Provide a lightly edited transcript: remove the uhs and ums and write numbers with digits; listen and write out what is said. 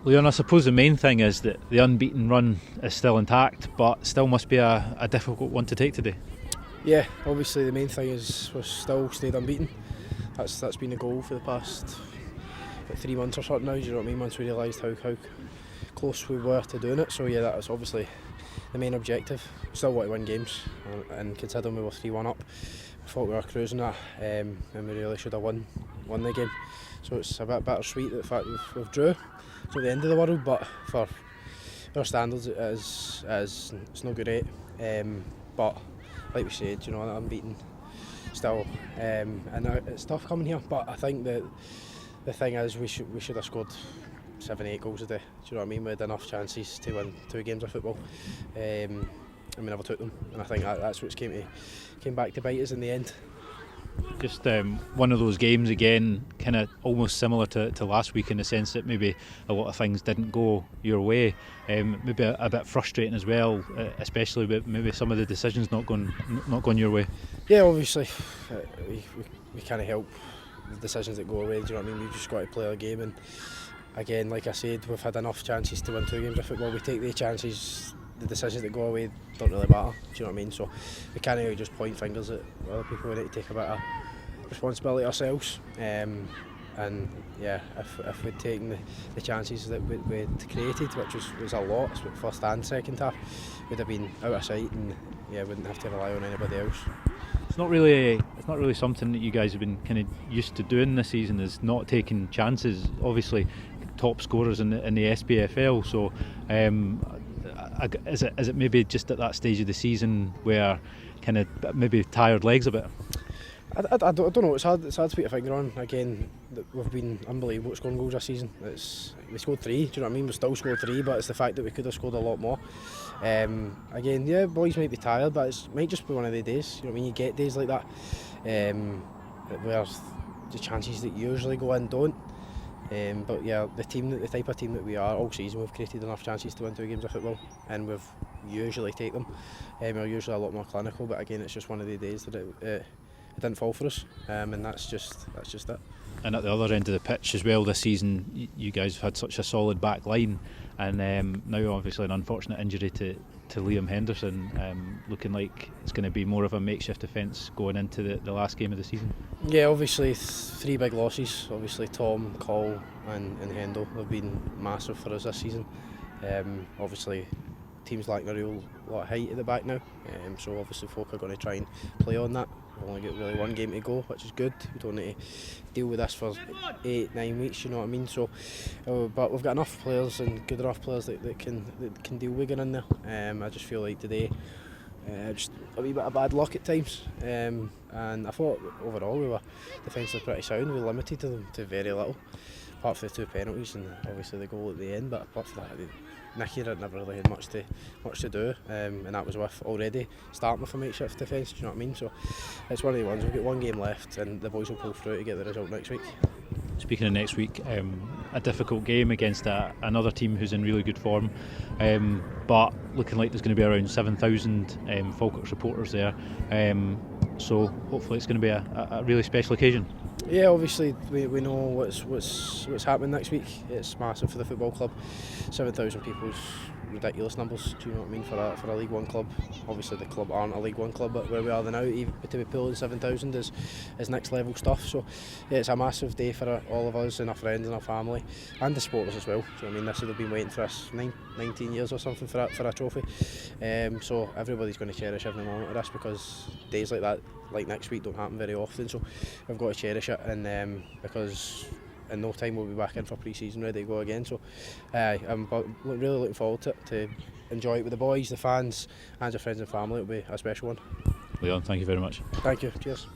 Leon, I suppose the main thing is that the unbeaten run is still intact, but still must be a difficult one to take today. Yeah, obviously the main thing is we've still stayed unbeaten. That's been the goal for the past 3 months or something now, do you know what I mean, once we realised how close we were to doing it. So yeah, that was obviously the main objective. We still want to win games, and considering we were 3-1 up, I thought we were cruising that, and we really should have won the game. So it's a bit bittersweet that the fact we've drew. It's not the end of the world, but for our standards it's no good but like we said, you know, unbeaten still, and it's tough coming here, but I think that the thing is we should have scored 7-8 goals a day. Do you know what I mean? We had enough chances to win 2 games of football, and we never took them, and I think that's what's came back to bite us in the end. Just one of those games again, kind of almost similar to last week in the sense that maybe a lot of things didn't go your way, maybe a bit frustrating as well, especially with maybe some of the decisions not going your way. Yeah, obviously we can't help the decisions that go away. Do you know what I mean? We've just got to play our game, and again, like I said, we've had enough chances to win 2 games of football. We take the chances. The decisions that go away don't really matter, do you know what I mean? So we can't really just point fingers at other people. We need to take a bit of responsibility ourselves, and yeah, if we'd taken the chances that we created, which was a lot, first and second half, we'd have been out of sight, and yeah, wouldn't have to rely on anybody else. It's not really something that you guys have been kind of used to doing this season, is not taking chances. Obviously top scorers in the SPFL, so is it maybe just at that stage of the season where kind of maybe tired legs a bit? I don't know, it's hard to put a finger on. Again, we've been unbelievable at scoring goals this season. We scored 3, do you know what I mean? We still scored 3, but it's the fact that we could have scored a lot more. Again, yeah, boys might be tired, but it might just be one of the days, you know what I mean? You get days like that, where the chances that usually go in don't. But yeah, the type of team that we are, all season we've created enough chances to win 2 games of football, and we've usually take them. We're usually a lot more clinical, but again, it's just one of the days that it didn't fall for us, and that's just it. And at the other end of the pitch as well this season, you guys have had such a solid back line, and now obviously an unfortunate injury to Liam Henderson, looking like it's going to be more of a makeshift defence going into the last game of the season. Yeah, obviously 3 big losses. Obviously Tom, Cole and Hendo have been massive for us this season. Obviously teams lacking a real lot of height at the back now, so obviously folk are going to try and play on that. We've only got really 1 game to go, which is good. We don't need to deal with this for 8-9 weeks, you know what I mean? So, but we've got enough players, and good enough players that can deal with getting in there. I just feel like today, just a wee bit of bad luck at times, and I thought overall we were defensively pretty sound. We limited them to very little, apart from the 2 penalties and obviously the goal at the end. But apart from that, Nicky never really had much to do, and that was with already starting with a makeshift defence, do you know what I mean? So it's one of the ones. We've got 1 game left, and the boys will pull through to get the result next week. Speaking of next week, a difficult game against another team who's in really good form, but looking like there's going to be around 7,000 Falkirk supporters there, so hopefully it's going to be a really special occasion. Yeah, obviously we know what's happening next week. It's massive for the football club. 7,000 people's ridiculous numbers, do you know what I mean, for a League One club. Obviously the club aren't a League One club, but where we are now, even to be pulling 7,000 is next level stuff. So yeah, it's a massive day for all of us and our friends and our family, and the supporters as well. So I mean, this would have been waiting for us 19 years or something for a trophy. So everybody's going to cherish every moment of this, because days like that, like next week, don't happen very often. So we've got to cherish it, and because in no time we'll be back in for pre-season ready to go again. So I'm really looking forward to enjoy it with the boys, the fans and your friends and family. It'll be a special one. Leon, thank you very much. Thank you, cheers.